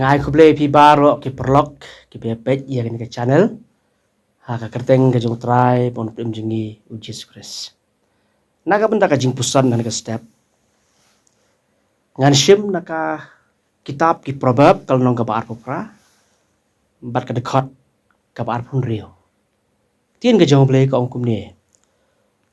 Ngai kuble pi baro ki perlok ki pepet ya kan ke channel ha ka kerteng ke jong try pon pem jingi uji skres. Naga benda ka jing pusan dan ka step. Ngan shim naka kitab ki proverb kal nong ka baar popra bat ka dekat ka baar pun rio. Tien ka jong ble ka ongkum ni.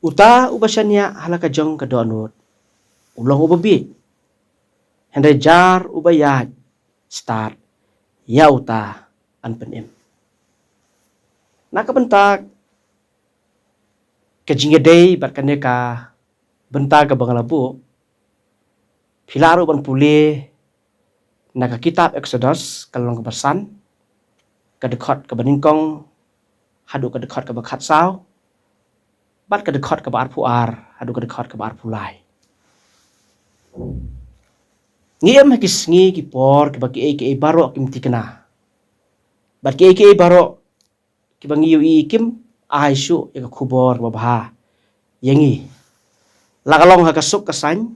Uta ubasanya hala ka jong ka donut. Ulong ubabi. Hendai jar ubayat start ya uta an penim. Naka bentak ke jingedei bat kane ka bentak ka bangalabu pilaru ban pulih naka kitab Exodus kalong ka basan ka dekat ka baningkong hadu ka dekat ka bakat saw bat ka dekat ka baar puar hadu ka dekat ka baar pulai. Ngiem hakis ngi ki por ki baki ke baro kim tikna. Bat ke baro ki bangi yu ikim aisu ya kubor babha yangi lagalong haka suk kasany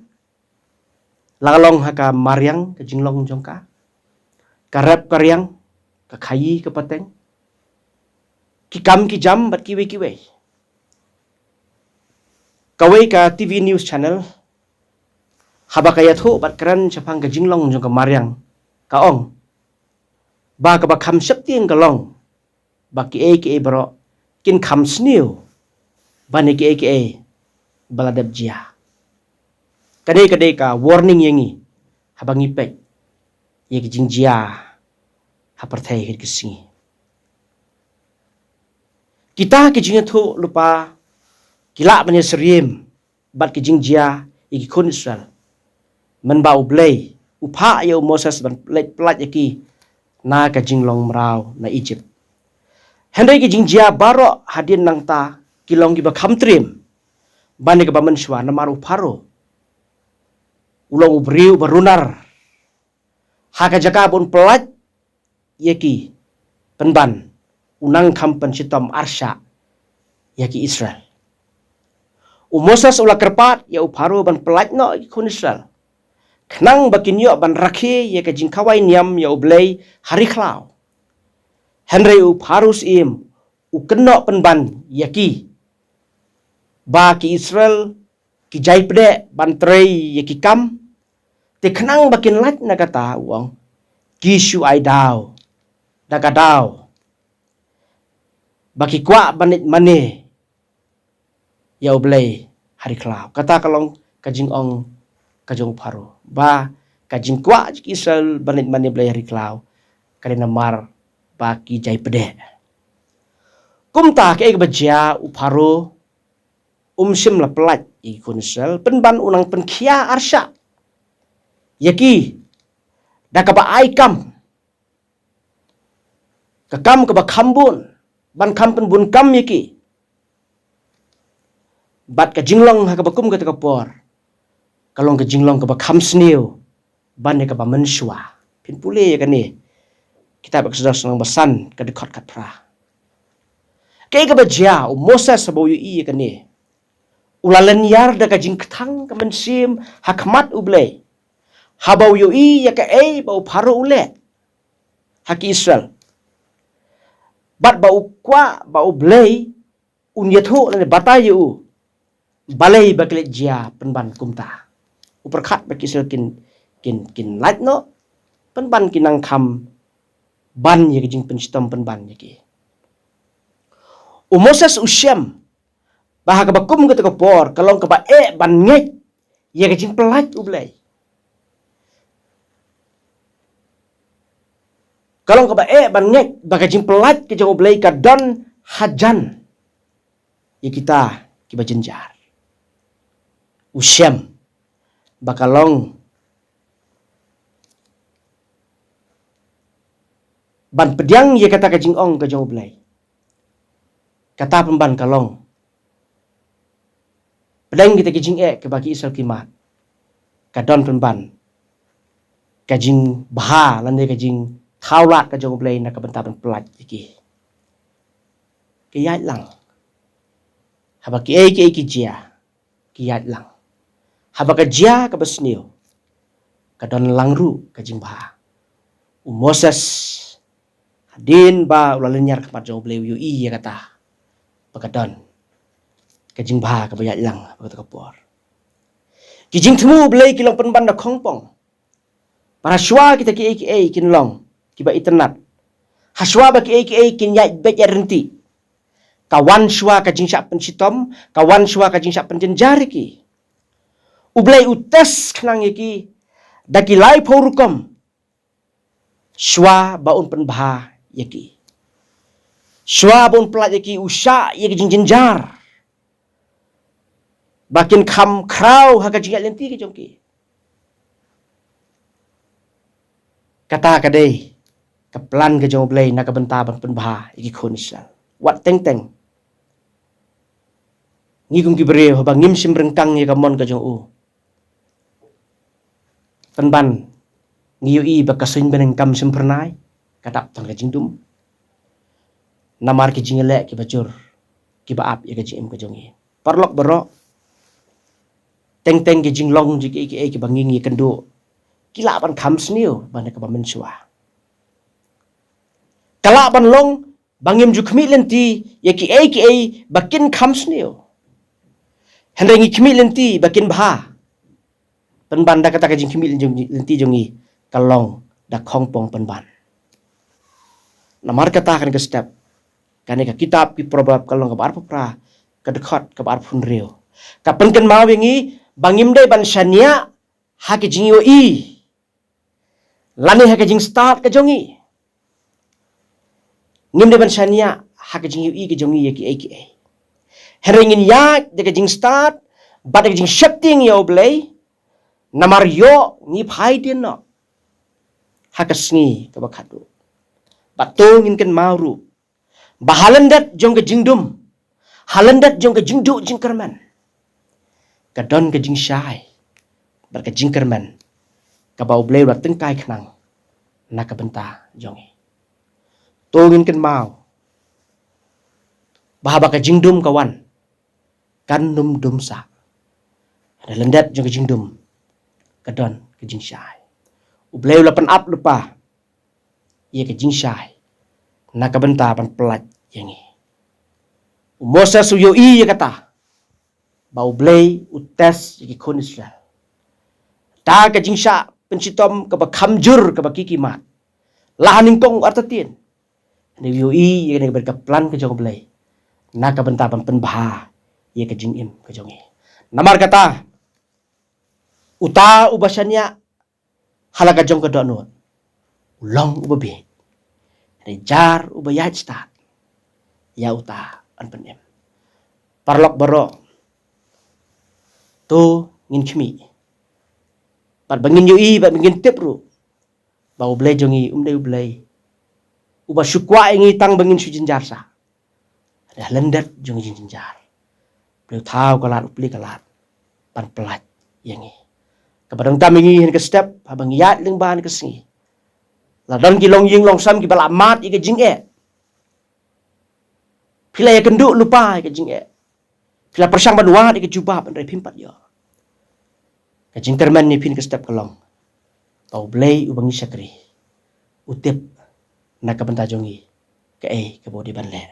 lagalong haka maryang ka jinglong jongka karep karyang ka khayi ka pateng ki kam ki jam bat kiwe kawai ka TV news channel haba kaya thu bat kran chapang ka jinglong jongka maryang ka ong ba ka ba kham sep tieng ka long ba ki baro kin kham sniu bani ki baladab jia kadai ka warning yangi habangi pek ye ki jingjia haparthai hir kisingi kita ki jingathu lupa kila bani seriem bat ki jingjia ye ki kun Israel men ba ublei upha ye Moses ban plat yaki na ka jinglong mrau na Egypt hendai ki jingjia baro hadin nang ta kilong ki ba khamtrim bani ka ba menshwa na maru pharo ulong ubriu barunar haka jaka pun pelat yaki penban unang kampan sitom arsha yaki Israel Moses ula kerpat ya upharu ban pelat no kun Israel knang bakinyo ban rakhi ya ka jingkawai niam ya ublei hari khlau Henry upharus im ukeno penban yaki ba ki Israel ki jaipde ban trei yaki kam te knang bakin lat na kata uang kishu ai daw daga daw baki kwa banit mane ya ublei hari khlau kata kalong kajing ong kajong pharu ba kajing kwa Israel banit mane blei hari khlau karena mar baki jaipde kumta ke bajia upharu umsim la pelat ikun Israel penban unang penkhia arsha yaki dakaba aikam kakam kaba khambun ban kampen bun kam yaki bat ka jinglong hakaba kum ka por kalong ka jinglong kaba khamsniu ban ka ba menshwa pin pule ya kani kitab Exodus nang basan ka dekat kat pra ke ka bajia Moses sabo yu i kani ulalan yar da ka jing kthang ka mensim hakmat ublei habau yu i ya ka bau pharo ule haki Israel bat bau kwa bau blei unyathu le batai yu balai baklet jia penban kumta uperkhat baki Israel kin lat no penban kinang kham ban ye jing penstom penban yaki Moses usyam bahaka bakum ka por kalong ka ba ban ngek ye jing pelat ublei kalong ka ba ban ngek baka jing pelat ke jong ublei ka don hajan ye kita kiba jenjar usyam bakalong ban pediang ye kata ka jing ong ka jong ublei kata pemban kalong pedang kita kijing ke bagi Israel kimat kadon pemban kajing baha lande kajing thaulat ka jong ublei na ka bentaban pelat iki kiyat lang haba ki jia kiyat lang haba ka jia ka basniu kadon langru kajing baha Moses hadin ba ulalenyar kapat jong bleu yu ya kata pakadon kajing ba kabayat lang pakata kapor kijing temu blei kilong penban da khongpong para shwa kita ki kinlong kiba iternat haswa ba ki kin ya bet ya renti kawan shwa kajing syak pensitom kawan shwa kajing syak penjenjar ki ublei utas khnang ki daki lai phorukom shwa baun penbha yaki shwa baun pelat yaki usha yaki jenjar bakin kham krau ha kajing lenti ke jongki kata kadai kaplan ke jong blei nak benta ban penbha yaki khon Israel wat teng teng ngigum ki bre ho bangim sim rengkang ye kamon ke jong u penban ngiyui bakasin beneng kam sempernai kadap tang kajing dum namar ki jingele ki bacur ki baap ya kajing ke jongi parlok berok teng teng ki jinglong ji ki banging ye kendo kila ban kham sniu ban ka ban sua kala ban long bangim ju khmi lenti ye ki bakin kham sniu hendengi khmi lenti bakin bha penban da kata kajing khmi lenti jongi kalong da khongpong penban namar kata kan ke step kan ka kitab ki probab kalong ka bar pra ka dekhot ka bar phun reu ka penken ma wingi bangim dai ban shania ha ki jingyo lani ha ki jing start ka jongi ngim dai ban shania ha ki jingyo ki jongi ye ki herengin ya de ka jing start ba de jing shifting yo blai namar yo ngi phai din no hakasngi ka bakhadu batong in kan mauru bahalandat jong ke jingdum halandat jong ke jingdu jingkerman kadon ke jing syai bar ke jingkerman ka bau blei wat tengkai khnang nak benta jongi tongin kan mau bahaba ke jingdum kawan kan dum dum sa halandat jong ke jingdum kadon ke jing syai ubleu lapan up lupa ia ke jing syai nak benta pan pelat yangi Moses suyo ya kata bau blei utas ki khon Israel ta ke jing sya pencitom ke bakhamjur ke bakikimat lahaning tong artatin ni yo ya ne berkaplan ke jong blei nak benta pan penbha ia ke jing im ke jongi namar kata uta ubasanya halaga jong ke donut ulong ubabi rejar ubayat start ya uta an penem parlok baro to ngin khmi pat bangin yui bat bangin tepru bau blai jongi umdai blai uba syukwa ingi tang bangin su jinjar sa ada lendat jongi jinjar blai thau kalat upli kalat pan pelat yangi kapadang tamingi hen ke step habang yat ling ban ke singi la don ki long ying long sam ki bala mat i ke jing pila ya kenduk lupa i ke jing pila persang banwa i ke jubah ban rai pimpat yo ke jing terman ni pin ke step kelong tau blai ubangi sakri utip nak benta jongi ke bodi ban le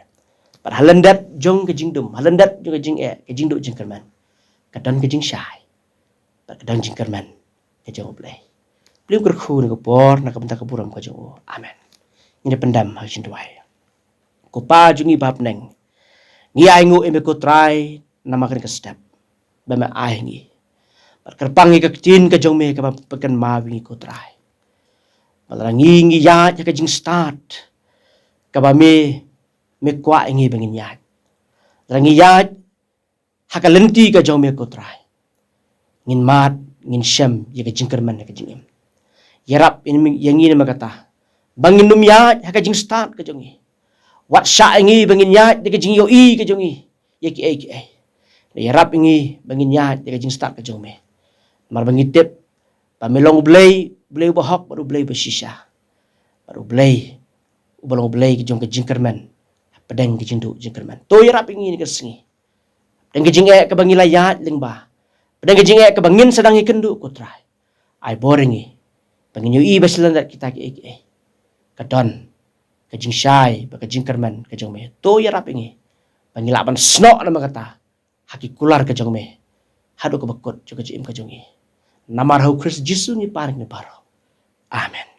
par halendat jong ke jing dum halendat jong ke jing du jing kerman kadon ke jing syai kadang jingkerman ke jong blai beliau kerkhu ni kopor nak benta keburam ke jong amen ini pendam ha jin tuai ko pa jungi bab neng ngi ai ngu embe ko try nama kan ke step ba ma ai ngi par kerpang ngi ke tin ke jong me ke peken ma wi ko try balangi ngi ya ke jing start ka ba me kwa ngi bengin ya rangi ya hakalenti ke jong me ko try ngin mat ngin syam ya ke jingkerman ke jingim yarap ini yang ini makata bangin num ya ha ke jing start ke jongi wat sya ngi bangin ya de ke jing yo ke jongi ya ki yarap ngi bangin ya de ke jing start ke jong me mar bangi tip pamelong blai bahok baru blai besisha baru blai ubalong blai ke jong ke jingkerman pedang ke jingdu jingkerman to yarap ngi ni ke singi dan ke jing ke bangi layat lingba pedang ke jing ke bangin sedang ikendu ko try ai boring bangin yo baselan dat kita ki kadon kajing syai ba kajing kerman kajong me to ya rap ingi pangilaban snok nama kata haki kular kajong me hadu ke bekut jo kajim kajong i namar hu Kristus Yesus ni paring ni paro amen.